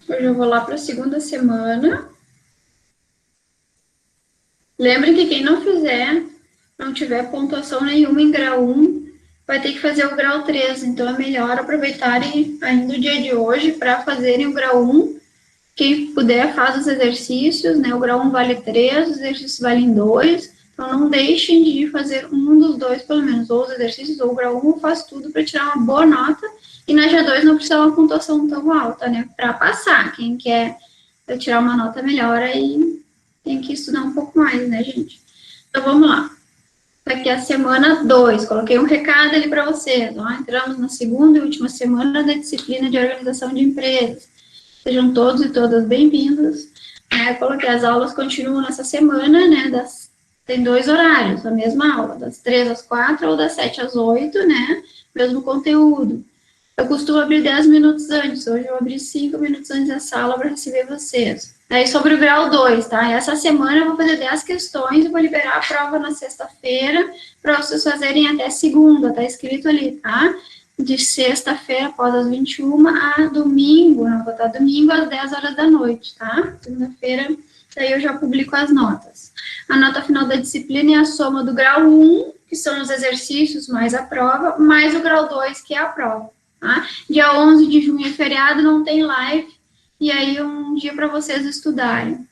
Hoje eu vou lá para a segunda semana. Lembre que quem não fizer, não tiver pontuação nenhuma em grau 1, vai ter que fazer o grau 3. Então, é melhor aproveitarem ainda o dia de hoje para fazerem o grau 1. Quem puder, faz os exercícios, né? O grau 1 vale 3, os exercícios valem 2. Então, não deixem de fazer um dos dois, pelo menos, ou os exercícios ou o grau 1, faz tudo para tirar uma boa nota. E na G2 não precisa uma pontuação tão alta, né? Para passar. Quem quer tirar uma nota melhor, aí tem que estudar um pouco mais, né, gente? Então, vamos lá. Aqui é a semana 2. Coloquei um recado ali para vocês. Ó, entramos na segunda e última semana da disciplina de organização de empresas. Sejam todos e todas bem-vindos. Coloquei as aulas continuam nessa semana, né? Tem 2 horários, a mesma aula, das 3 às 4 ou das 7 às 8, né? Mesmo conteúdo. Eu costumo abrir 10 minutos antes, hoje eu abri 5 minutos antes da sala para receber vocês. Aí sobre o grau 2, tá? Essa semana eu vou fazer 10 questões e vou liberar a prova na sexta-feira para vocês fazerem até segunda, tá escrito ali, tá? De sexta-feira após as 21 a domingo, não vou botar domingo às 10 horas da noite, tá? Segunda-feira, daí eu já publico as notas. A nota final da disciplina é a soma do grau 1, que são os exercícios mais a prova, mais o grau 2, que é a prova. Tá? Dia 11 de junho é feriado, não tem live, e aí um dia para vocês estudarem.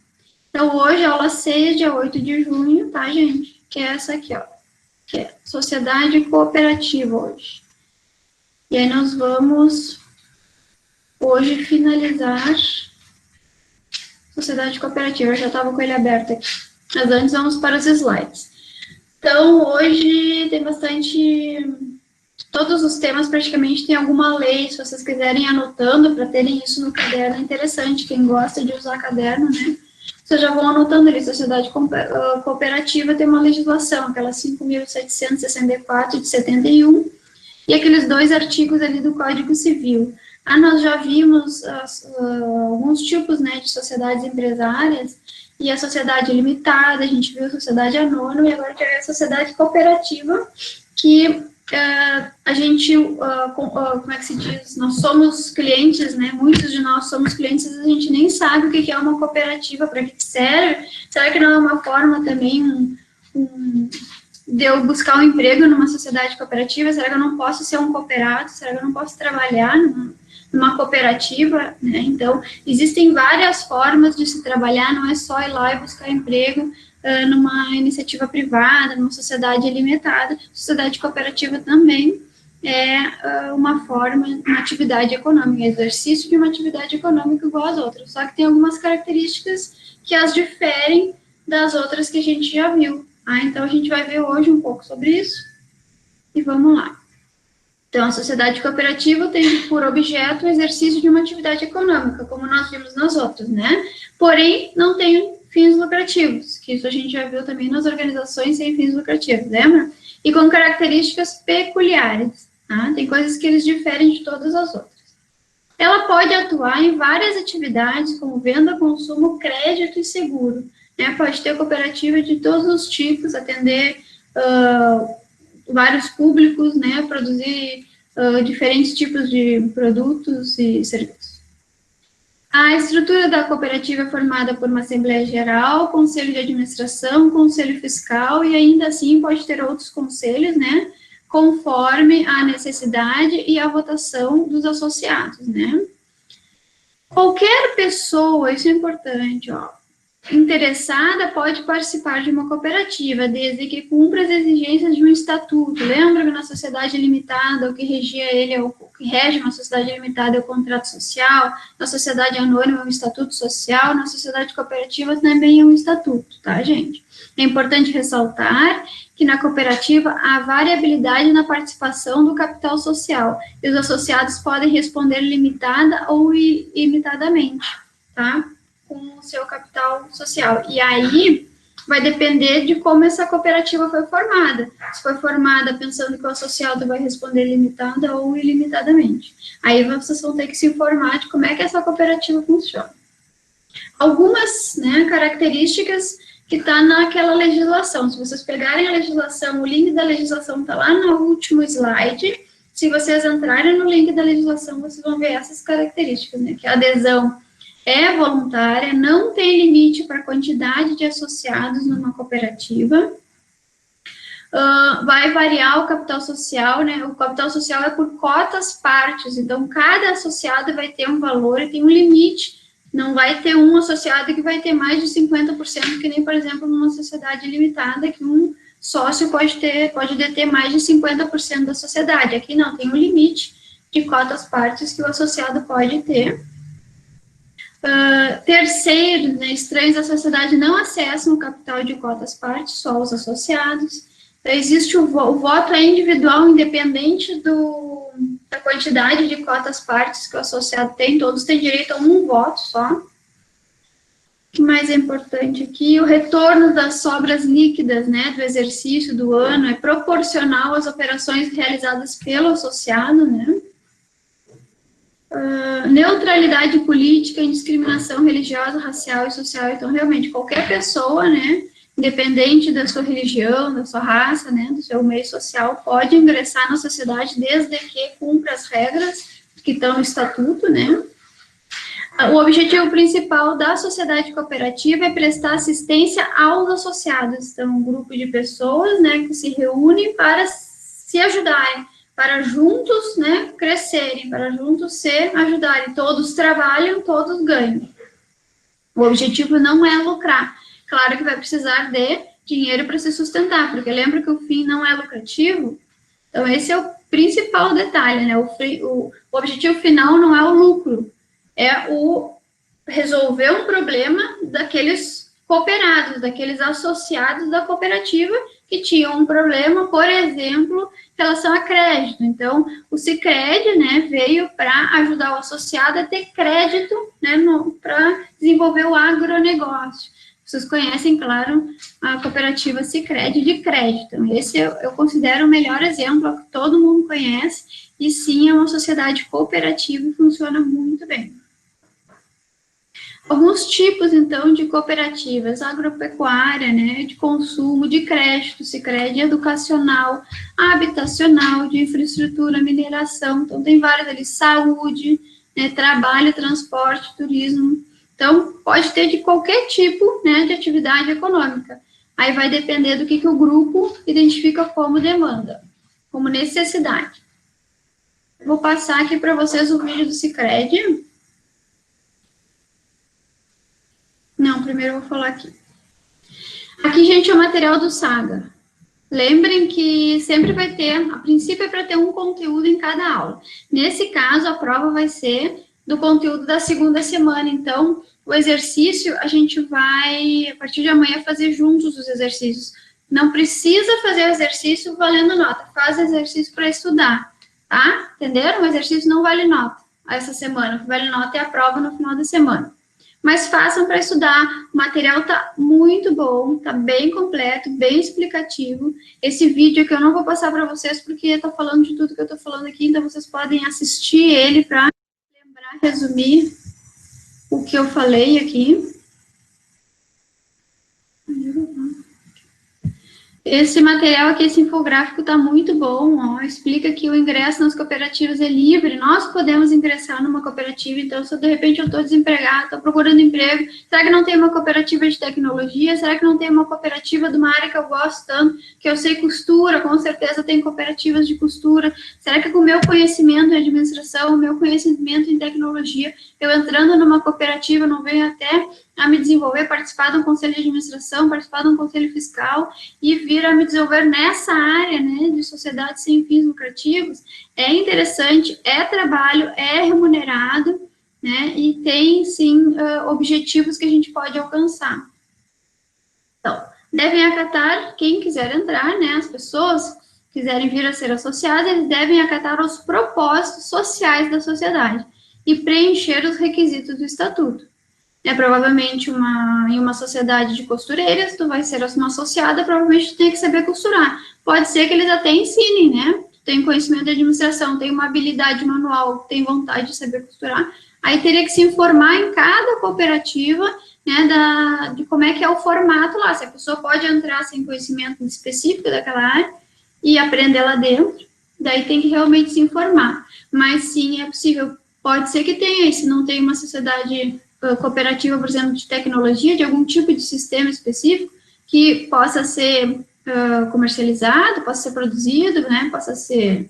Então, hoje, aula 6, dia 8 de junho, tá, gente? Que é essa aqui, ó. Que é Sociedade Cooperativa hoje. E aí nós vamos, hoje, finalizar Sociedade Cooperativa. Eu já estava com ele aberto aqui. Mas antes, vamos para os slides. Então, hoje tem bastante... Todos os temas praticamente tem alguma lei, se vocês quiserem anotando para terem isso no caderno, é interessante. Quem gosta de usar caderno, né? Vocês já vão anotando ali, Sociedade Cooperativa tem uma legislação, aquela 5.764 de 71, e aqueles 2 artigos ali do Código Civil. Nós já vimos alguns tipos, né, de sociedades empresárias, e a sociedade limitada, a gente viu a sociedade anônima, e agora tem a sociedade cooperativa, que a gente, como é que se diz, nós somos clientes, né, muitos de nós somos clientes, a gente nem sabe o que é uma cooperativa, para que serve, será que não é uma forma também, de eu buscar um emprego numa sociedade cooperativa, será que eu não posso ser um cooperado, será que eu não posso trabalhar numa cooperativa, né? Então, existem várias formas de se trabalhar, não é só ir lá e buscar emprego numa iniciativa privada, numa sociedade limitada. Sociedade cooperativa também é uma forma, uma atividade econômica, exercício de uma atividade econômica igual às outras, só que tem algumas características que as diferem das outras que a gente já viu. Então, a gente vai ver hoje um pouco sobre isso, e vamos lá. Então, a sociedade cooperativa tem por objeto o exercício de uma atividade econômica, como nós vimos nas outras, né? Porém, não tem fins lucrativos, que isso a gente já viu também nas organizações sem fins lucrativos, lembra? E com características peculiares, tá? Tem coisas que eles diferem de todas as outras. Ela pode atuar em várias atividades, como venda, consumo, crédito e seguro, né? Pode ter cooperativa de todos os tipos, atender vários públicos, né? Produzir diferentes tipos de produtos e serviços. A estrutura da cooperativa é formada por uma Assembleia Geral, Conselho de Administração, Conselho Fiscal, e ainda assim pode ter outros conselhos, né? Conforme a necessidade e a votação dos associados, né? Qualquer pessoa, isso é importante, ó, interessada pode participar de uma cooperativa, desde que cumpra as exigências de um estatuto. Lembra que na sociedade limitada, o que regia ele, o que rege uma sociedade limitada é o contrato social, na sociedade anônima é um estatuto social, na sociedade cooperativa também é um estatuto, tá, gente? É importante ressaltar que na cooperativa há variabilidade na participação do capital social, e os associados podem responder limitada ou ilimitadamente, tá? Com o seu capital social. E aí vai depender de como essa cooperativa foi formada. Se foi formada pensando que o associado vai responder limitada ou ilimitadamente. Aí vocês vão ter que se informar de como é que essa cooperativa funciona. Algumas, né, características que está naquela legislação. Se vocês pegarem a legislação, o link da legislação está lá no último slide. Se vocês entrarem no link da legislação, vocês vão ver essas características, né, que é a adesão é voluntária, não tem limite para a quantidade de associados numa cooperativa. Vai variar o capital social, né? O capital social é por cotas partes, então cada associado vai ter um valor e tem um limite. Não vai ter um associado que vai ter mais de 50%, que nem, por exemplo, numa sociedade limitada, que um sócio pode deter mais de 50% da sociedade. Aqui não, tem um limite de cotas partes que o associado pode ter. Terceiros, né, estranhos da sociedade não acessam o capital de cotas partes, só os associados. Então, existe o voto é individual, independente da quantidade de cotas partes que o associado tem, todos têm direito a um voto só. O que mais é importante aqui? O retorno das sobras líquidas, né, do exercício do ano é proporcional às operações realizadas pelo associado, né? Neutralidade política, indiscriminação religiosa, racial e social. Então, realmente, qualquer pessoa, né, independente da sua religião, da sua raça, né, do seu meio social, pode ingressar na sociedade desde que cumpra as regras que estão no estatuto, né. O objetivo principal da sociedade cooperativa é prestar assistência aos associados. Então, um grupo de pessoas, né, que se reúnem para se ajudarem, para juntos, né, crescerem, para juntos se ajudarem. Todos trabalham, todos ganham. O objetivo não é lucrar. Claro que vai precisar de dinheiro para se sustentar, porque lembra que o fim não é lucrativo? Então, esse é o principal detalhe, né? O objetivo final não é o lucro, é o resolver um problema daqueles cooperados, daqueles associados da cooperativa que tinham um problema, por exemplo, em relação a crédito. Então, o Sicredi, né, veio para ajudar o associado a ter crédito, né, para desenvolver o agronegócio. Vocês conhecem, claro, a cooperativa Sicredi de crédito. Esse eu considero o melhor exemplo, que todo mundo conhece, e sim, é uma sociedade cooperativa e funciona muito bem. Alguns tipos, então, de cooperativas: agropecuária, né, de consumo, de crédito, Sicredi, educacional, habitacional, de infraestrutura, mineração. Então, tem várias ali, saúde, né, trabalho, transporte, turismo. Então, pode ter de qualquer tipo, né, de atividade econômica. Aí vai depender do que o grupo identifica como demanda, como necessidade. Vou passar aqui para vocês o vídeo do Sicredi. Não, primeiro eu vou falar aqui. Aqui, gente, é o material do Saga. Lembrem que sempre vai ter, a princípio é para ter um conteúdo em cada aula. Nesse caso, a prova vai ser do conteúdo da segunda semana. Então, o exercício, a gente vai, a partir de amanhã, fazer juntos os exercícios. Não precisa fazer o exercício valendo nota. Faz exercício para estudar, tá? Entenderam? O exercício não vale nota essa semana. O que vale nota é a prova no final da semana. Mas façam para estudar, o material está muito bom, está bem completo, bem explicativo. Esse vídeo que eu não vou passar para vocês, porque eu estou falando de tudo que eu estou falando aqui, então vocês podem assistir ele para lembrar, resumir o que eu falei aqui. Esse material aqui, esse infográfico está muito bom, ó, explica que o ingresso nas cooperativas é livre, nós podemos ingressar numa cooperativa, então se de repente eu estou desempregado, estou procurando emprego, será que não tem uma cooperativa de tecnologia, será que não tem uma cooperativa de uma área que eu gosto tanto, que eu sei costura, com certeza tem cooperativas de costura, será que com o meu conhecimento em administração, o meu conhecimento em tecnologia, eu entrando numa cooperativa não venho até a me desenvolver, participar de um conselho de administração, participar de um conselho fiscal e vir a me desenvolver nessa área, né, de sociedade sem fins lucrativos, é interessante, é trabalho, é remunerado, né, e tem, sim, objetivos que a gente pode alcançar. Então, devem acatar, quem quiser entrar, né, as pessoas que quiserem vir a ser associadas, eles devem acatar os propósitos sociais da sociedade e preencher os requisitos do estatuto. Provavelmente em uma sociedade de costureiras, tu vai ser uma associada, provavelmente tu tem que saber costurar. Pode ser que eles até ensinem, né? Tu tem conhecimento de administração, tem uma habilidade manual, tem vontade de saber costurar. Aí teria que se informar em cada cooperativa, né, de como é que é o formato lá. Se a pessoa pode entrar sem conhecimento específico daquela área e aprender lá dentro, daí tem que realmente se informar. Mas sim, é possível. Pode ser que tenha, e se não tem uma sociedade cooperativa, por exemplo, de tecnologia, de algum tipo de sistema específico, que possa ser comercializado, possa ser produzido, né, possa ser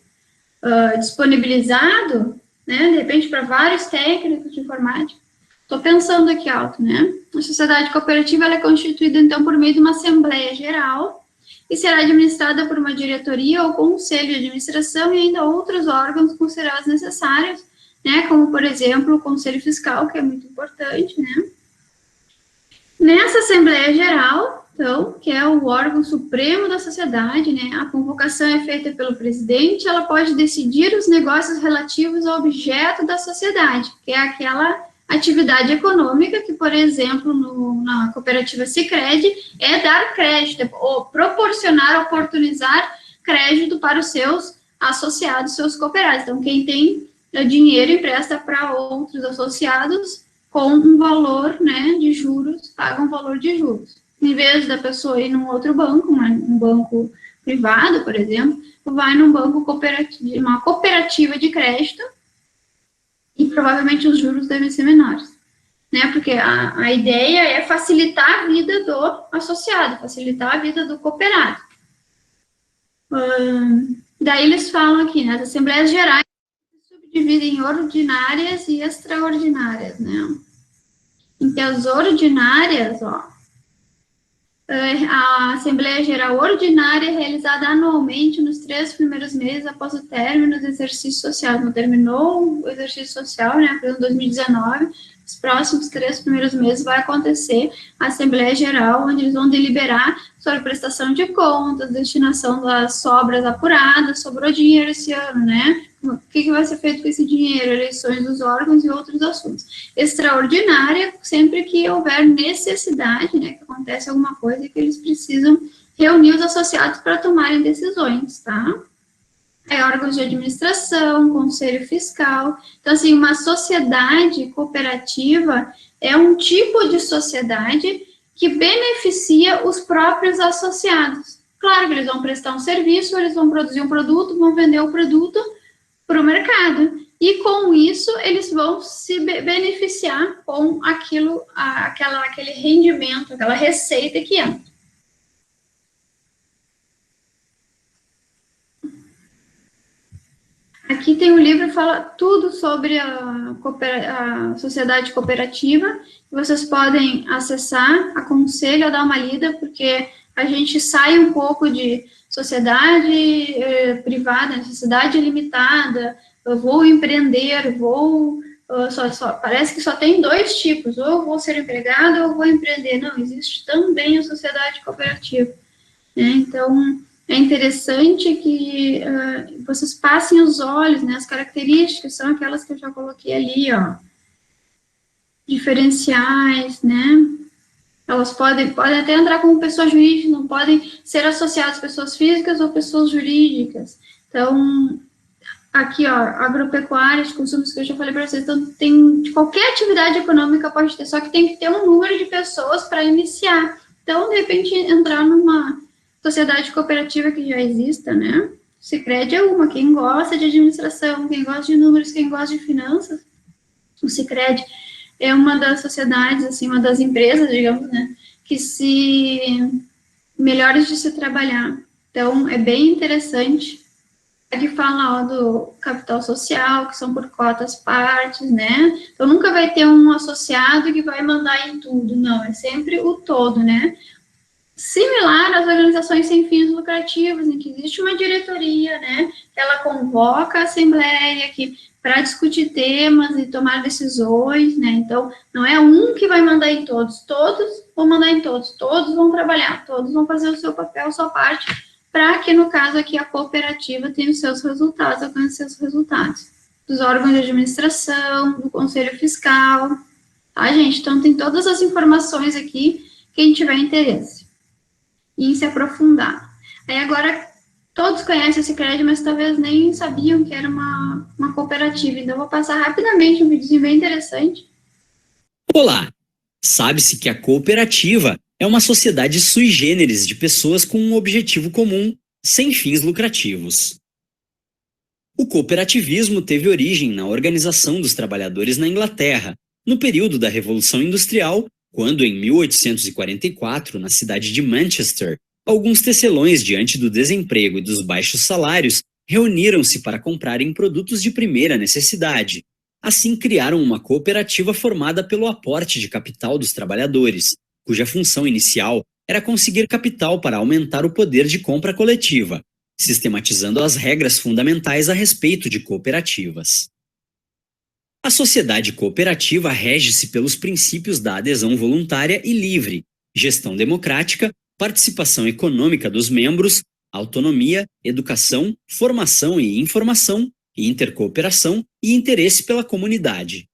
disponibilizado, né, de repente para vários técnicos de informática. Estou pensando aqui alto, né? A sociedade cooperativa ela é constituída, então, por meio de uma assembleia geral e será administrada por uma diretoria ou conselho de administração e ainda outros órgãos considerados necessários, né, como, por exemplo, o conselho fiscal, que é muito importante, né? Nessa Assembleia Geral, então, que é o órgão supremo da sociedade, né, a convocação é feita pelo presidente, ela pode decidir os negócios relativos ao objeto da sociedade, que é aquela atividade econômica que, por exemplo, na cooperativa Sicredi, é dar crédito, ou proporcionar, oportunizar crédito para os seus associados, seus cooperados. Então, quem tem dinheiro empresta para outros associados com um valor, né, de juros, paga um valor de juros. Em vez da pessoa ir num outro banco, um banco privado, por exemplo, vai num banco cooperativo, uma cooperativa de crédito, e provavelmente os juros devem ser menores, né, porque a ideia é facilitar a vida do associado, facilitar a vida do cooperado. Daí eles falam aqui, né, as assembleias gerais se subdividem em ordinárias e extraordinárias, né. Então, as ordinárias, ó, a Assembleia Geral Ordinária é realizada anualmente nos 3 primeiros meses após o término do exercício social. Não terminou o exercício social, né, em 2019, os próximos 3 primeiros meses vai acontecer a Assembleia Geral, onde eles vão deliberar sobre a prestação de contas, destinação das sobras apuradas, sobrou dinheiro esse ano, né, o que vai ser feito com esse dinheiro, eleições dos órgãos e outros assuntos. Extraordinária, sempre que houver necessidade, né, que acontece alguma coisa que eles precisam reunir os associados para tomarem decisões, tá? Órgãos de administração, conselho fiscal. Então, assim, uma sociedade cooperativa é um tipo de sociedade que beneficia os próprios associados. Claro que eles vão prestar um serviço, eles vão produzir um produto, vão vender o produto para o mercado. E com isso, eles vão se beneficiar com aquilo, aquele rendimento, aquela receita que entra. Aqui tem um livro que fala tudo sobre a sociedade cooperativa. Vocês podem acessar, aconselho a dar uma lida, porque a gente sai um pouco de sociedade privada, sociedade limitada, eu vou empreender, parece que só tem 2 tipos, ou eu vou ser empregado ou eu vou empreender. Não, existe também a sociedade cooperativa, né? Então, é interessante que vocês passem os olhos, né, as características são aquelas que eu já coloquei ali, ó, diferenciais, né, elas podem até entrar como pessoas jurídicas, não podem ser associadas pessoas físicas ou pessoas jurídicas. Então, aqui, ó, agropecuária, de consumos que eu já falei para vocês, então tem, de qualquer atividade econômica pode ter, só que tem que ter um número de pessoas para iniciar. Então, de repente, entrar numa sociedade cooperativa que já exista, né? Sicredi é uma, quem gosta de administração, quem gosta de números, quem gosta de finanças, o Sicredi é uma das sociedades, assim, uma das empresas, digamos, né, que melhores de se trabalhar. Então, é bem interessante. Aqui fala, ó, do capital social, que são por cotas partes, né? Então, nunca vai ter um associado que vai mandar em tudo, não, é sempre o todo, né? Similar às organizações sem fins lucrativos, em que existe uma diretoria, né, que ela convoca a assembleia para discutir temas e tomar decisões, né, então, não é um que vai mandar em todos, todos vão mandar em todos, todos vão trabalhar, todos vão fazer o seu papel, a sua parte, para que, no caso aqui, a cooperativa tenha os seus resultados, alcance seus resultados, dos órgãos de administração, do conselho fiscal, tá, gente? Então, tem todas as informações aqui, quem tiver interesse em se aprofundar. Aí agora, todos conhecem esse crédito, mas talvez nem sabiam que era uma cooperativa. Então, eu vou passar rapidamente um vídeo bem interessante. Olá! Sabe-se que a cooperativa é uma sociedade sui generis de pessoas com um objetivo comum, sem fins lucrativos. O cooperativismo teve origem na Organização dos Trabalhadores na Inglaterra, No período da Revolução Industrial, quando em 1844, na cidade de Manchester, alguns tecelões, diante do desemprego e dos baixos salários, reuniram-se para comprarem produtos de primeira necessidade. Assim, criaram uma cooperativa formada pelo aporte de capital dos trabalhadores, cuja função inicial era conseguir capital para aumentar o poder de compra coletiva, sistematizando as regras fundamentais a respeito de cooperativas. A sociedade cooperativa rege-se pelos princípios da adesão voluntária e livre, gestão democrática, participação econômica dos membros, autonomia, educação, formação e informação, intercooperação e interesse pela comunidade.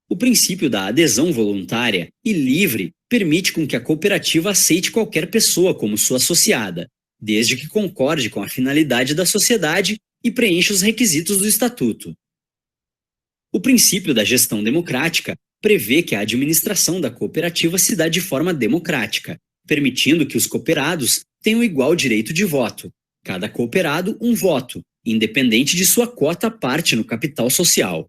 O princípio da adesão voluntária e livre permite com que a cooperativa aceite qualquer pessoa como sua associada, desde que concorde com a finalidade da sociedade e preencha os requisitos do estatuto. O princípio da gestão democrática prevê que a administração da cooperativa se dá de forma democrática, permitindo que os cooperados tenham igual direito de voto, cada cooperado um voto, independente de sua quota-parte no capital social.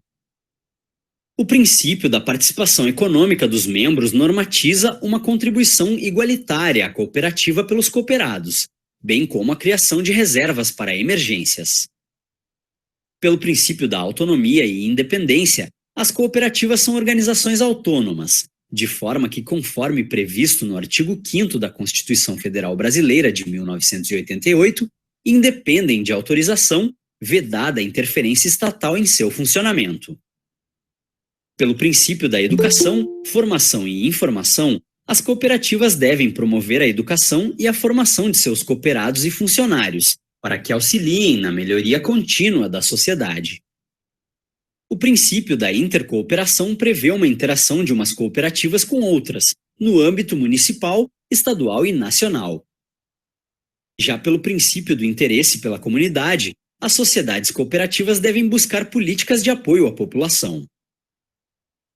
O princípio da participação econômica dos membros normatiza uma contribuição igualitária à cooperativa pelos cooperados, bem como a criação de reservas para emergências. Pelo princípio da autonomia e independência, as cooperativas são organizações autônomas, de forma que, conforme previsto no artigo 5º da Constituição Federal Brasileira de 1988, independem de autorização, vedada a interferência estatal em seu funcionamento. Pelo princípio da educação, formação e informação, as cooperativas devem promover a educação e a formação de seus cooperados e funcionários, para que auxiliem na melhoria contínua da sociedade. O princípio da intercooperação prevê uma interação de umas cooperativas com outras, no âmbito municipal, estadual e nacional. Já pelo princípio do interesse pela comunidade, as sociedades cooperativas devem buscar políticas de apoio à população.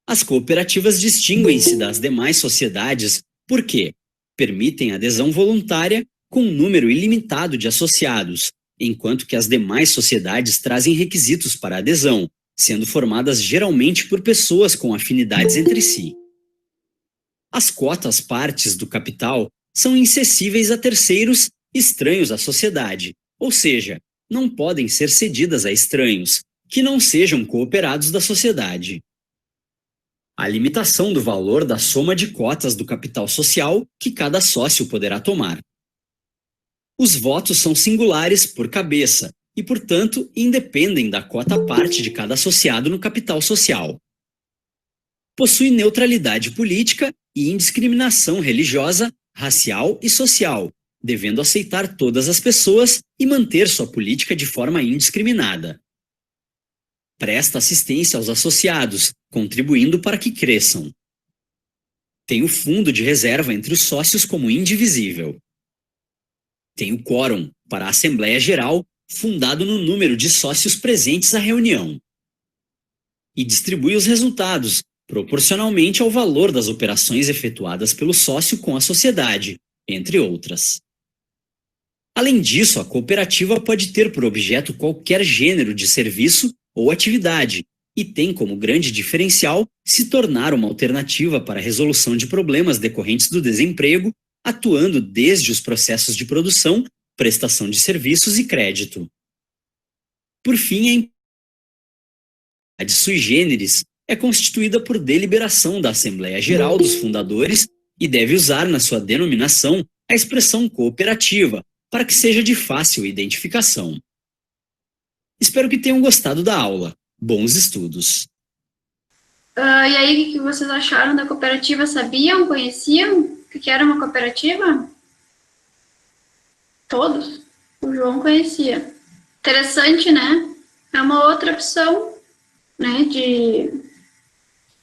As cooperativas distinguem-se das demais sociedades porque permitem adesão voluntária com um número ilimitado de associados, enquanto que as demais sociedades trazem requisitos para adesão, sendo formadas geralmente por pessoas com afinidades entre si. As cotas-partes do capital são incessíveis a terceiros estranhos à sociedade, ou seja, não podem ser cedidas a estranhos, que não sejam cooperados da sociedade. A limitação do valor da soma de cotas do capital social que cada sócio poderá tomar. Os votos são singulares por cabeça e, portanto, independem da cota-parte de cada associado no capital social. Possui neutralidade política e indiscriminação religiosa, racial e social, devendo aceitar todas as pessoas e manter sua política de forma indiscriminada. Presta assistência aos associados, contribuindo para que cresçam. Tem o fundo de reserva entre os sócios como indivisível. Tem o quórum para a Assembleia Geral, fundado no número de sócios presentes à reunião. E distribui os resultados, proporcionalmente ao valor das operações efetuadas pelo sócio com a sociedade, entre outras. Além disso, a cooperativa pode ter por objeto qualquer gênero de serviço ou atividade, e tem como grande diferencial se tornar uma alternativa para a resolução de problemas decorrentes do desemprego, atuando desde os processos de produção, prestação de serviços e crédito. Por fim, a entidade sui generis é constituída por deliberação da Assembleia Geral dos fundadores e deve usar na sua denominação a expressão cooperativa, para que seja de fácil identificação. Espero que tenham gostado da aula. Bons estudos! E aí, o que vocês acharam da cooperativa? Sabiam? Conheciam o que era uma cooperativa? Todos? O João conhecia. Interessante, né? É uma outra opção, né,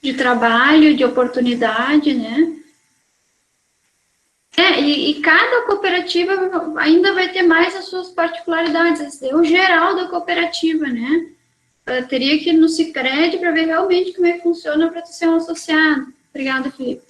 de trabalho, de oportunidade, né? E cada cooperativa ainda vai ter mais as suas particularidades. Esse é o geral da cooperativa, né? Teria que ir no Sicredi para ver realmente como é que funciona a proteção associada. Obrigada, Felipe.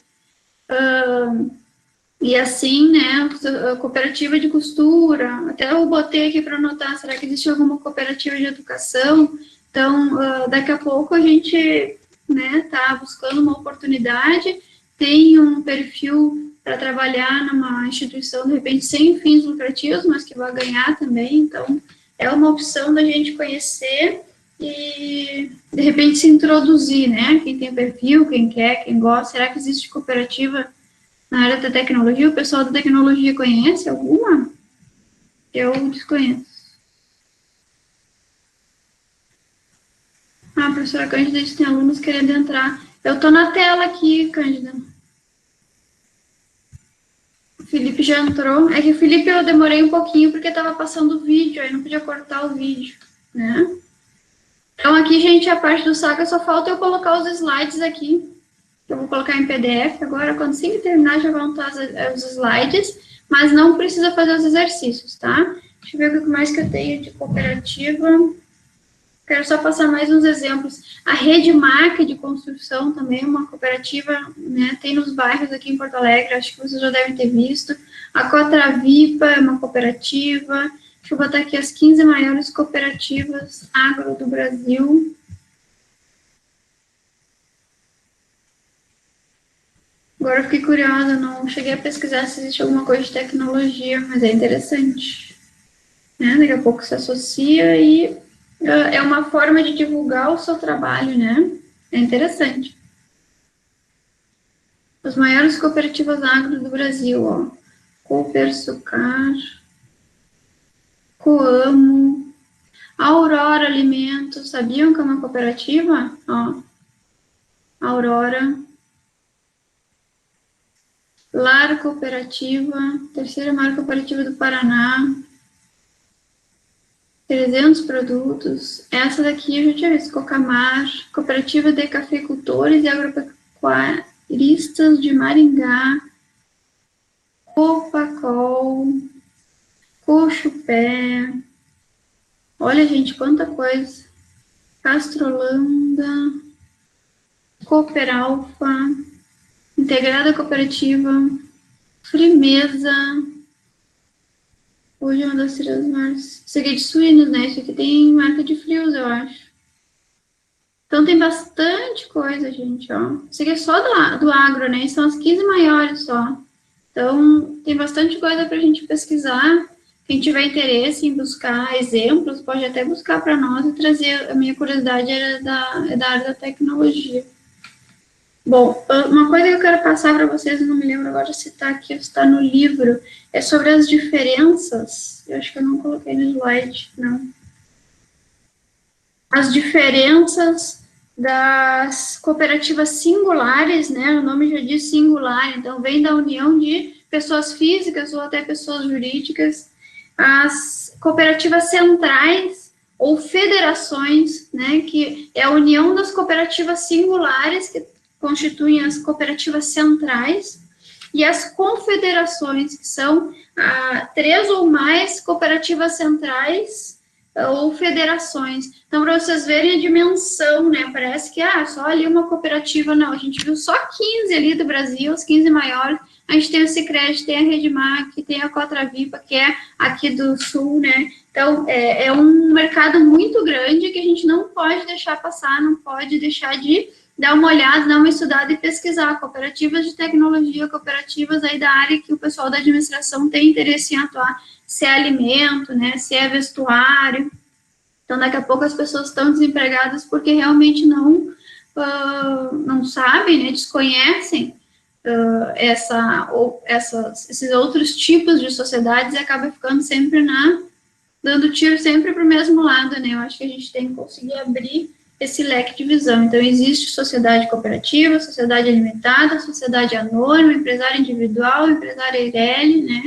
E assim, né, a cooperativa de costura, até eu botei aqui para anotar, será que existe alguma cooperativa de educação? Então, daqui a pouco a gente né, tá buscando uma oportunidade, tem um perfil para trabalhar numa instituição, de repente, sem fins lucrativos, mas que vai ganhar também, então, é uma opção da gente conhecer e, de repente, se introduzir, né, quem tem perfil, quem quer, quem gosta, será que existe cooperativa na área da tecnologia? O pessoal da tecnologia conhece alguma? Eu desconheço. Ah, professora Cândida, a gente tem alunos querendo entrar. Eu tô na tela aqui, Cândida. O Felipe já entrou. É que o Felipe eu demorei um pouquinho porque estava passando o vídeo, aí não podia cortar o vídeo, né? Então aqui, gente, a parte do saca só falta eu colocar os slides aqui. Eu vou colocar em PDF agora, quando sempre terminar já vão estar os slides, mas não precisa fazer os exercícios, tá? Deixa eu ver o que mais que eu tenho de cooperativa. Quero só passar mais uns exemplos. A Rede Mac de construção também é uma cooperativa, né? Tem nos bairros aqui em Porto Alegre, acho que vocês já devem ter visto. A Cotravipa é uma cooperativa. Deixa eu botar aqui as 15 maiores cooperativas agro do Brasil. Agora eu fiquei curiosa, não cheguei a pesquisar se existe alguma coisa de tecnologia, mas é interessante. Né? Daqui a pouco se associa e é uma forma de divulgar o seu trabalho, né? É interessante. As maiores cooperativas agro do Brasil, ó. Copersucar, Coamo, Aurora Alimentos, sabiam que é uma cooperativa? Ó, Aurora, Lar Cooperativa, terceira maior cooperativa do Paraná, 300 produtos. Essa daqui eu já tinha visto, Cocamar, Cooperativa de Cafeicultores e Agropecuaristas de Maringá, Copacol, Cochupé. Olha, gente, quanta coisa. Castrolanda, Cooperalfa, Integrada Cooperativa, Frimeza. Hoje é uma das tiras mais. Isso aqui é de suínos, né? Isso aqui tem marca de frios, eu acho. Então tem bastante coisa, gente, ó. Isso aqui é só do agro, né? São as 15 maiores só. Então tem bastante coisa para a gente pesquisar. Quem tiver interesse em buscar exemplos, pode até buscar para nós e trazer. A minha curiosidade é da área da tecnologia. Bom, uma coisa que eu quero passar para vocês, não me lembro agora se está aqui ou se está no livro, é sobre as diferenças. Eu acho que eu não coloquei no slide, não. As diferenças das cooperativas singulares, né? O nome já diz singular, então vem da união de pessoas físicas ou até pessoas jurídicas. As cooperativas centrais ou federações, né? Que é a união das cooperativas singulares que constituem as cooperativas centrais, e as confederações, que são 3 ou mais cooperativas centrais ou federações. Então, para vocês verem a dimensão, né, parece que, só ali uma cooperativa, não, a gente viu só 15 ali do Brasil, os 15 maiores, a gente tem o Sicredi, tem a Redmac, tem a Cotravipa, que é aqui do Sul, né, então, é um mercado muito grande que a gente não pode deixar passar, não pode deixar de dar uma olhada, dar uma estudada e pesquisar cooperativas de tecnologia, cooperativas aí da área que o pessoal da administração tem interesse em atuar, se é alimento, né, se é vestuário. Então, daqui a pouco as pessoas estão desempregadas porque realmente não sabem, né, desconhecem esses outros tipos de sociedades e acaba ficando sempre dando tiro sempre para o mesmo lado, né? Eu acho que a gente tem que conseguir abrir esse leque de visão. Então, existe sociedade cooperativa, sociedade limitada, sociedade anônima, empresário individual, empresário EIRELI, né,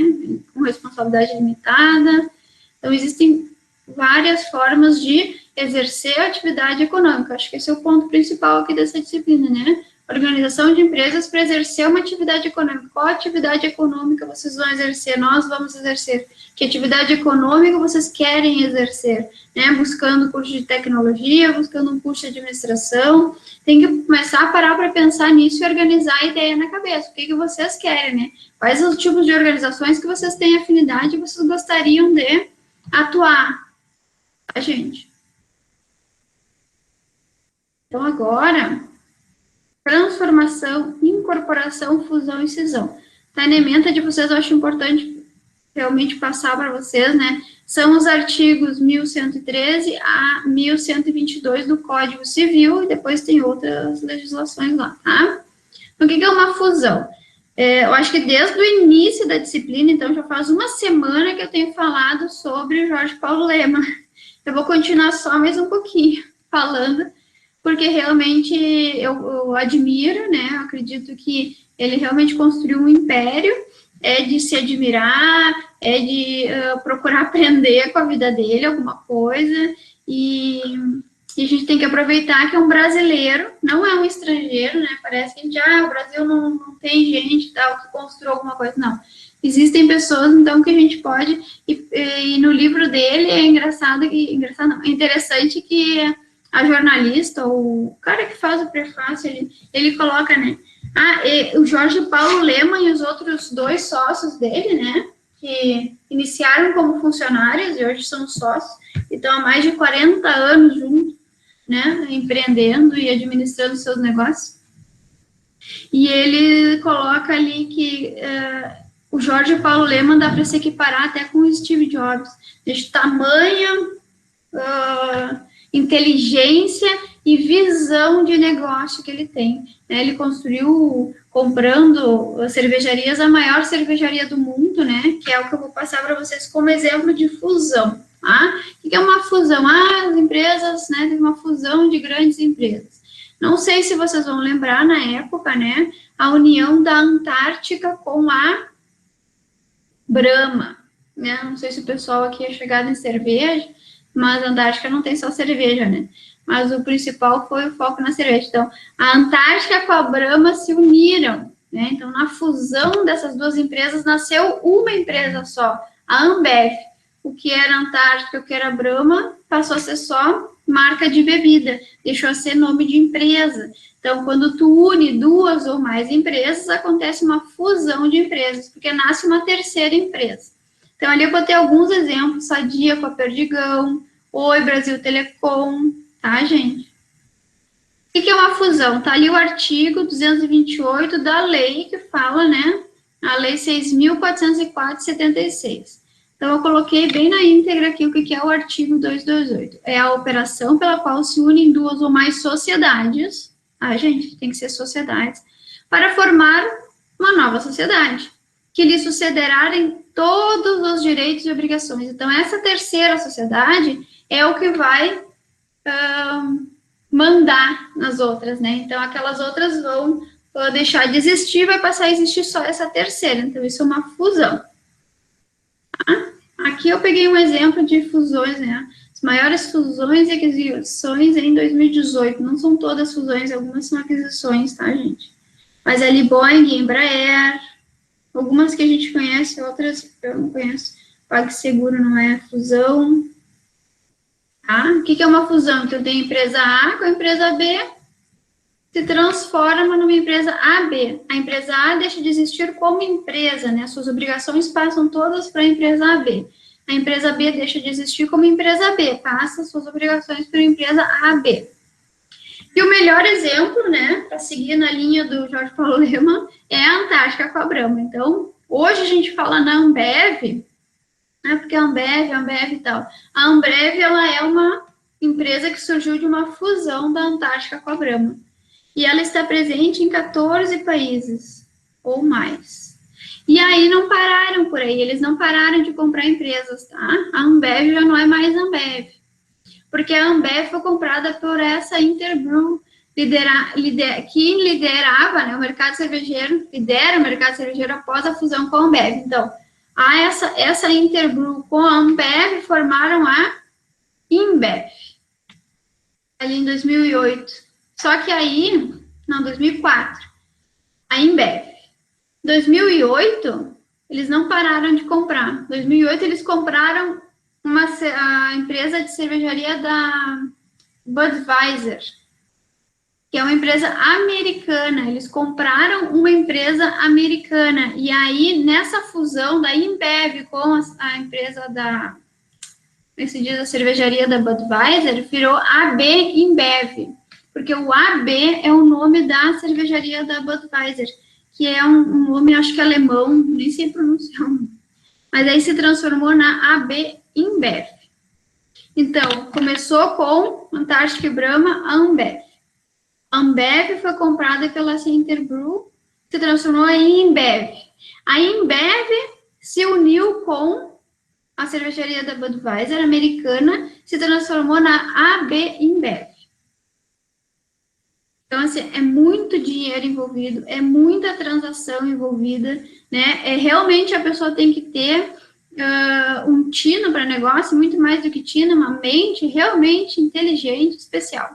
com responsabilidade limitada. Então, existem várias formas de exercer a atividade econômica. Acho que esse é o ponto principal aqui dessa disciplina, né? Organização de empresas para exercer uma atividade econômica. Qual atividade econômica vocês vão exercer? Nós vamos exercer. Que atividade econômica vocês querem exercer? Né? Buscando curso de tecnologia, buscando um curso de administração. Tem que começar a parar para pensar nisso e organizar a ideia na cabeça. O que vocês querem, né? Quais os tipos de organizações que vocês têm afinidade e vocês gostariam de atuar? A gente. Então, agora, transformação, incorporação, fusão e cisão. Tá, na ementa de vocês, eu acho importante realmente passar para vocês, né? São os artigos 1113 a 1122 do Código Civil, e depois tem outras legislações lá, tá? Então, o que é uma fusão? Eu acho que desde o início da disciplina, então já faz uma semana que eu tenho falado sobre o Jorge Paulo Lemann. Eu vou continuar só mais um pouquinho falando, porque realmente eu admiro, né? Eu acredito que ele realmente construiu um império, é de se admirar, é de procurar aprender com a vida dele alguma coisa, e a gente tem que aproveitar que é um brasileiro, não é um estrangeiro, né? Parece que a gente, o Brasil não tem gente tal que construiu alguma coisa, não. Existem pessoas, então, que a gente pode, e no livro dele é é interessante que a jornalista, o cara que faz o prefácio, ele coloca, né? O Jorge Paulo Lemann e os outros 2 sócios dele, né? Que iniciaram como funcionários e hoje são sócios, e estão há mais de 40 anos juntos, né? Empreendendo e administrando seus negócios. E ele coloca ali que o Jorge Paulo Lemann dá para se equiparar até com o Steve Jobs, de tamanha inteligência e visão de negócio que ele tem. Ele construiu, comprando cervejarias, a maior cervejaria do mundo, né? Que é o que eu vou passar para vocês como exemplo de fusão. Tá? O que é uma fusão? As empresas, né? Tem uma fusão de grandes empresas. Não sei se vocês vão lembrar, na época, né? A união da Antártica com a Brahma, né? Não sei se o pessoal aqui é chegado em cerveja, mas a Antártica não tem só cerveja, né? Mas o principal foi o foco na cerveja. Então, a Antártica com a Brahma se uniram, né? Então, na fusão dessas 2 empresas, nasceu uma empresa só, a Ambev. O que era Antártica, o que era Brahma, passou a ser só marca de bebida, deixou a ser nome de empresa. Então, quando tu une 2 ou mais empresas, acontece uma fusão de empresas, porque nasce uma terceira empresa. Então, ali eu botei alguns exemplos, Sadia com a Perdigão, Oi Brasil Telecom, tá, gente? O que é uma fusão? Tá ali o artigo 228 da lei que fala, né? A lei 6.404/76. Então, eu coloquei bem na íntegra aqui o que é o artigo 228. É a operação pela qual se unem 2 ou mais sociedades, tá, gente? Tem que ser sociedades, para formar uma nova sociedade, que lhe sucederem todos os direitos e obrigações. Então, essa terceira sociedade é o que vai mandar nas outras, né? Então, aquelas outras vão deixar de existir, vai passar a existir só essa terceira. Então, isso é uma fusão. Tá? Aqui eu peguei um exemplo de fusões, né? As maiores fusões e aquisições em 2018. Não são todas fusões, algumas são aquisições, tá, gente? Mas ali Boeing, Embraer, algumas que a gente conhece, outras eu não conheço. PagSeguro não é fusão. Tá? O que é uma fusão? Então, tem a empresa A com a empresa B, se transforma numa empresa AB. A empresa A deixa de existir como empresa, né? Suas obrigações passam todas para a empresa AB. A empresa B deixa de existir como empresa B, passa suas obrigações para a empresa AB. E o melhor exemplo, né, para seguir na linha do Jorge Paulo Lemann, é a Antártica com a Brahma. Então, hoje a gente fala na Ambev, né, porque a Ambev e tal. A Ambev, ela é uma empresa que surgiu de uma fusão da Antártica com a Brahma. E ela está presente em 14 países, ou mais. E aí não pararam por aí, eles não pararam de comprar empresas, tá? A Ambev já não é mais Ambev, porque a Ambev foi comprada por essa Interbrew, que liderava, né, o mercado cervejeiro, lidera o mercado cervejeiro após a fusão com a Ambev. Então, essa Interbrew com a Ambev formaram a InBev, ali em 2008. Só que aí, não, 2004, a InBev. 2008, eles não pararam de comprar. 2008, eles compraram a empresa de cervejaria da Budweiser, que é uma empresa americana. Eles compraram uma empresa americana. E aí, nessa fusão da InBev com a empresa da, a cervejaria da Budweiser, virou AB InBev. Porque o AB é o nome da cervejaria da Budweiser, que é um nome, acho que alemão, nem sei pronunciar, mas aí se transformou na AB InBev. Então, começou com Antártica e Brahma, a Ambev. A Ambev foi comprada pela Centerbrew, se transformou em InBev. A InBev se uniu com a cervejaria da Budweiser, americana, se transformou na AB InBev. Então, assim, é muito dinheiro envolvido, é muita transação envolvida, né? Realmente a pessoa tem que ter um tino para negócio, muito mais do que tino, uma mente realmente inteligente, especial.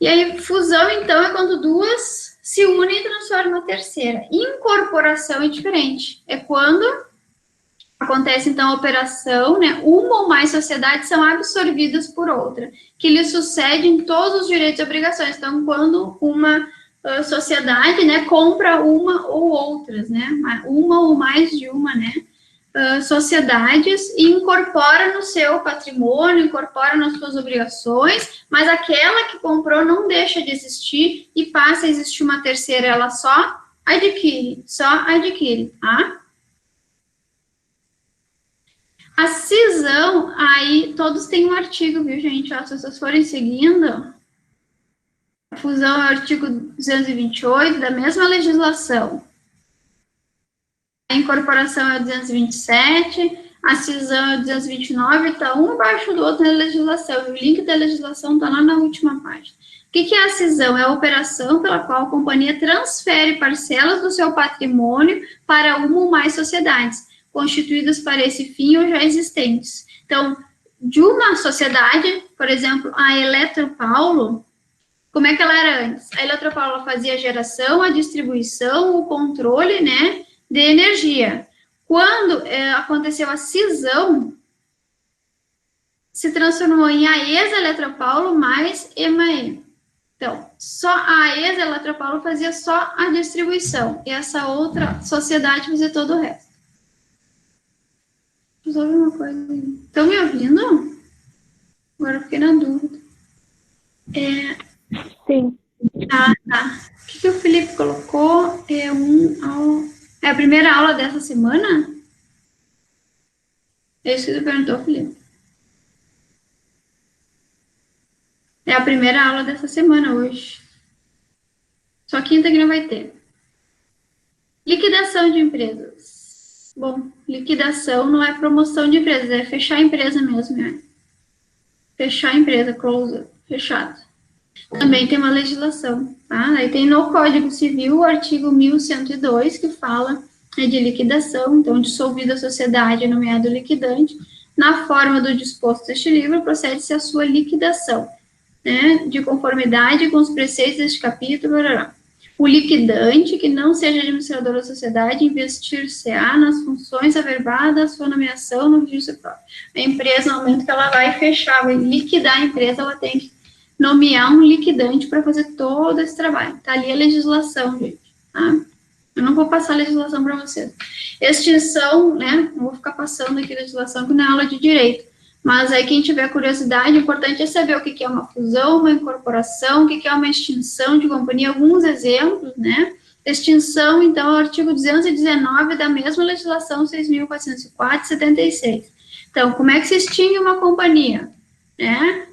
E aí, fusão, então, é quando duas se unem e transformam a terceira. Incorporação é diferente. É quando acontece, então, a operação, né? Uma ou mais sociedades são absorvidas por outra, que lhe sucedem todos os direitos e obrigações. Então, quando uma sociedade, né, compra uma ou outras, né? Uma ou mais de uma, né? Sociedades e incorpora no seu patrimônio, incorpora nas suas obrigações, mas aquela que comprou não deixa de existir e passa a existir uma terceira, ela só adquire, tá? A cisão, aí todos têm um artigo, viu, gente? Ó, se vocês forem seguindo, a fusão é o artigo 228 da mesma legislação. A incorporação é o 227, a cisão é o 229, está um abaixo do outro na legislação. O link da legislação está lá na última página. O que é a cisão? É a operação pela qual a companhia transfere parcelas do seu patrimônio para uma ou mais sociedades, constituídas para esse fim ou já existentes. Então, de uma sociedade, por exemplo, a Eletropaulo, como é que ela era antes? A Eletropaulo fazia a geração, a distribuição, o controle, né, de energia. Quando aconteceu a cisão, se transformou em AES Eletropaulo mais EMAE. Então, só a AES Eletropaulo fazia só a distribuição, e essa outra sociedade fazia todo o resto. Resolve uma coisa aí. Estão me ouvindo? Agora eu fiquei na dúvida. Sim. Tá. O que o Felipe colocou? É a primeira aula dessa semana? É isso que você perguntou, Felipe? É a primeira aula dessa semana hoje. Só quinta que não vai ter. Liquidação de empresas. Bom, liquidação não é promoção de empresas, é fechar a empresa mesmo, né? Fechar a empresa, close, fechado. Também tem uma legislação, tá? Aí tem no Código Civil o artigo 1102, que fala de liquidação. Então, dissolvida a sociedade, nomeado liquidante, na forma do disposto neste livro, procede-se a sua liquidação, né, de conformidade com os preceitos deste capítulo. O liquidante, que não seja administrador da sociedade, investir-se-á nas funções averbadas, sua nomeação no registro próprio. A empresa, no momento que ela vai fechar, vai liquidar a empresa, ela tem que nomear um liquidante para fazer todo esse trabalho. Está ali a legislação, gente. Tá? Eu não vou passar a legislação para vocês. Extinção, né? Não vou ficar passando aqui a legislação, que não é aula de direito. Mas aí, quem tiver curiosidade, o importante é saber o que é uma fusão, uma incorporação, o que é uma extinção de companhia, alguns exemplos, né? Extinção, então, é o artigo 219 da mesma legislação 6.404 de 76. Então, como é que se extingue uma companhia?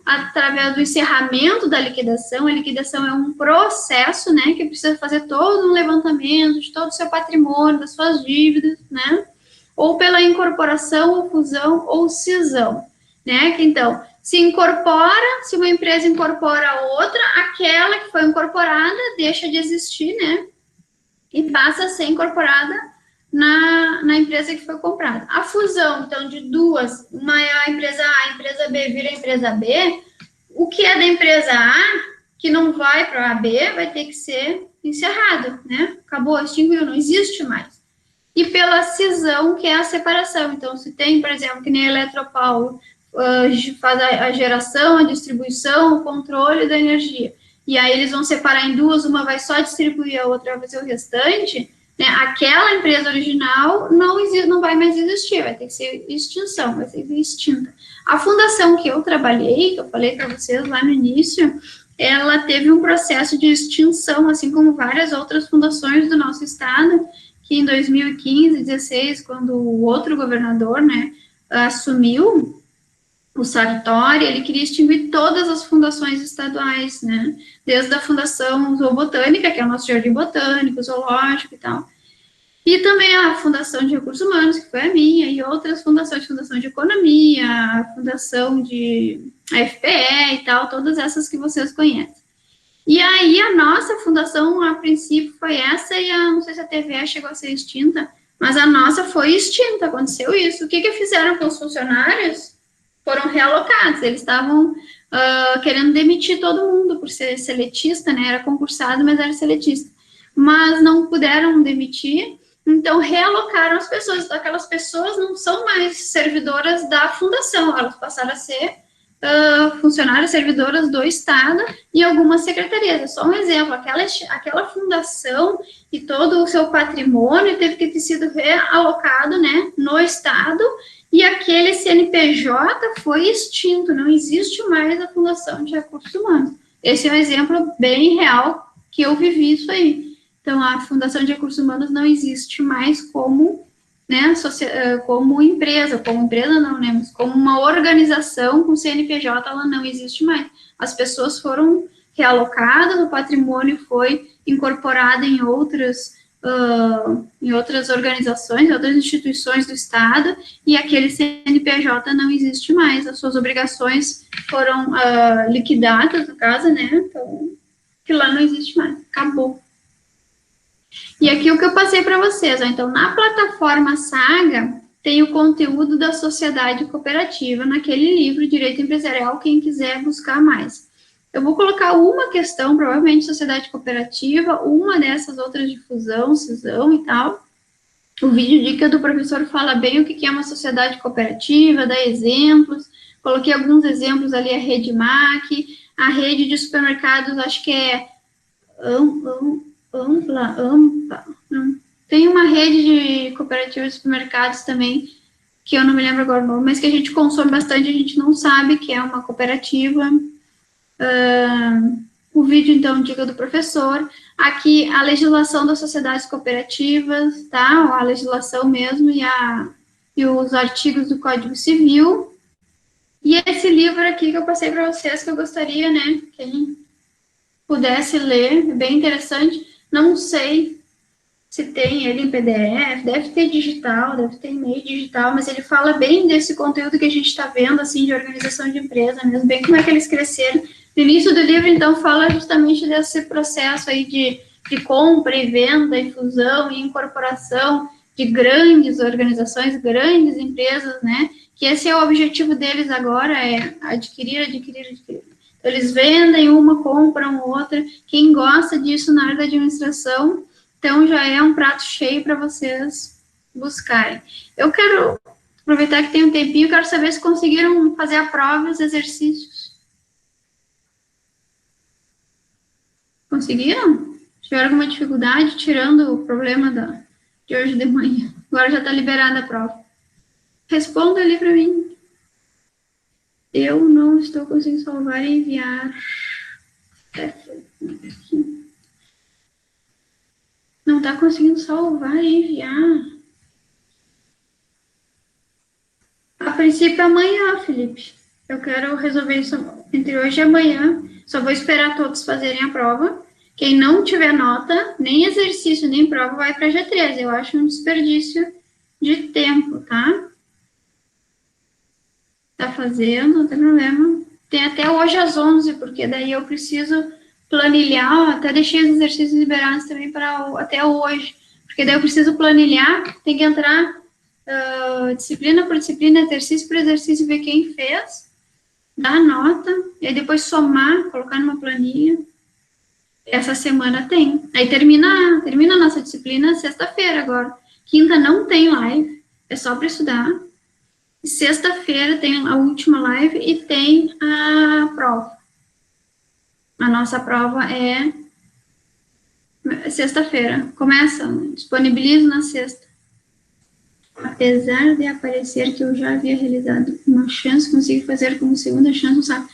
Através do encerramento da liquidação. A liquidação é um processo, né, que precisa fazer todo um levantamento de todo o seu patrimônio, das suas dívidas, né, ou pela incorporação, ou fusão, ou cisão, né, que então, se incorpora, se uma empresa incorpora outra, aquela que foi incorporada deixa de existir, né, e passa a ser incorporada na empresa que foi comprada. A fusão, então, de duas, uma é a empresa A, a empresa B vira a empresa B, o que é da empresa A, que não vai para a B, vai ter que ser encerrado, né? Acabou, extinguiu, não existe mais. E pela cisão, que é a separação. Então, se tem, por exemplo, que nem a Eletropaulo, faz a geração, a distribuição, o controle da energia, e aí eles vão separar em duas, uma vai só distribuir, a outra vai fazer o restante, né, aquela empresa original não vai mais existir, vai ter que ser extinção, vai ser extinta. A fundação que eu trabalhei, que eu falei para vocês lá no início, ela teve um processo de extinção, assim como várias outras fundações do nosso estado, que em 2015, 16, quando o outro governador, né, assumiu, o Sartori, ele queria extinguir todas as fundações estaduais, né, desde a Fundação Zoobotânica, que é o nosso jardim botânico, zoológico e tal, e também a Fundação de Recursos Humanos, que foi a minha, e outras fundações, Fundação de Economia, a Fundação de FPE e tal, todas essas que vocês conhecem. E aí a nossa fundação, a princípio, foi essa, e não sei se a TVE chegou a ser extinta, mas a nossa foi extinta, aconteceu isso. O que fizeram com os funcionários? Foram realocados, eles estavam querendo demitir todo mundo por ser seletista, né, era concursado, mas era seletista. Mas não puderam demitir, então realocaram as pessoas. Então, aquelas pessoas não são mais servidoras da fundação, elas passaram a ser funcionárias servidoras do Estado e algumas secretarias. É só um exemplo, aquela fundação e todo o seu patrimônio teve que ter sido realocado, né, no Estado, e aquele CNPJ foi extinto, não existe mais a Fundação de Recursos Humanos. Esse é um exemplo bem real que eu vivi isso aí. Então, a Fundação de Recursos Humanos não existe mais como, né, como empresa não, né, mas como uma organização com CNPJ, ela não existe mais. As pessoas foram realocadas, o patrimônio foi incorporado em outras organizações, outras instituições do Estado, e aquele CNPJ não existe mais, as suas obrigações foram liquidadas, no caso, né, então, que lá não existe mais, acabou. E aqui o que eu passei para vocês, ó, então, na plataforma Saga, tem o conteúdo da sociedade cooperativa, naquele livro, Direito Empresarial, quem quiser buscar mais. Eu vou colocar uma questão, provavelmente sociedade cooperativa, uma dessas outras de fusão, cisão e tal. O vídeo dica do professor fala bem o que é uma sociedade cooperativa, dá exemplos. Coloquei alguns exemplos ali, a Rede MAC, a rede de supermercados, acho que é AMPA. Tem uma rede de cooperativas de supermercados também, que eu não me lembro agora o nome, mas que a gente consome bastante, a gente não sabe que é uma cooperativa. O vídeo, então, dica do professor. Aqui, a legislação das sociedades cooperativas, tá? A legislação mesmo e os artigos do Código Civil. E esse livro aqui que eu passei para vocês, que eu gostaria, né, quem pudesse ler, é bem interessante. Não sei se tem ele em PDF, deve ter digital, deve ter e-mail digital, mas ele fala bem desse conteúdo que a gente está vendo, assim, de organização de empresa mesmo, bem como é que eles cresceram. No início do livro, então, fala justamente desse processo aí de compra e venda, e fusão e incorporação de grandes organizações, grandes empresas, né, que esse é o objetivo deles agora, é adquirir. Eles vendem uma, compram outra. Quem gosta disso na área da administração, então já é um prato cheio para vocês buscarem. Eu quero aproveitar que tem um tempinho, quero saber se conseguiram fazer a prova e os exercícios. Conseguiram? Tiveram alguma dificuldade, tirando o problema de hoje de manhã? Agora já está liberada a prova. Responda ali para mim. Eu não estou conseguindo salvar e enviar. Não está conseguindo salvar e enviar. A princípio, amanhã, Felipe. Eu quero resolver isso entre hoje e amanhã. Só vou esperar todos fazerem a prova. Quem não tiver nota, nem exercício, nem prova, vai para G13. Eu acho um desperdício de tempo, tá? Tá fazendo, não tem problema. Tem até hoje às 11, porque daí eu preciso planilhar, até deixei os exercícios liberados também para até hoje, porque daí eu preciso planilhar, tem que entrar disciplina por disciplina, exercício por exercício, ver quem fez, dar a nota, e aí depois somar, colocar numa planilha. Essa semana tem. Aí termina a nossa disciplina sexta-feira agora. Quinta não tem live, é só para estudar. Sexta-feira tem a última live e tem a prova. A nossa prova é sexta-feira. Começa, disponibilizo na sexta. Apesar de aparecer que eu já havia realizado uma chance, consegui fazer como segunda chance, não sabe?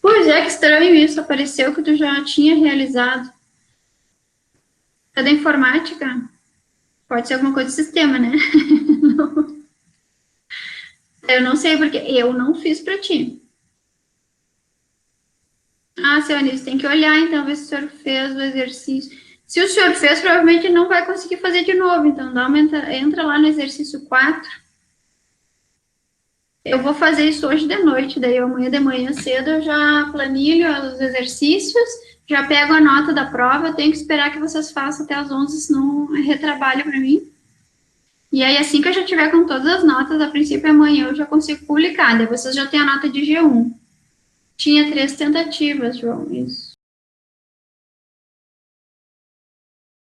Pois é, que estranho isso, apareceu que tu já tinha realizado. É da informática? Pode ser alguma coisa do sistema, né? Eu não sei, porque eu não fiz para ti. Ah, seu Anísio, tem que olhar, então, ver se o senhor fez o exercício. Se o senhor fez, provavelmente não vai conseguir fazer de novo. Então, entra lá no exercício 4. Eu vou fazer isso hoje de noite, daí amanhã de manhã cedo eu já planilho os exercícios, já pego a nota da prova, eu tenho que esperar que vocês façam até as 11, senão é retrabalho para mim. E aí, assim que eu já tiver com todas as notas, a princípio amanhã eu já consigo publicar, daí vocês já têm a nota de G1. Tinha 3 tentativas, João, isso.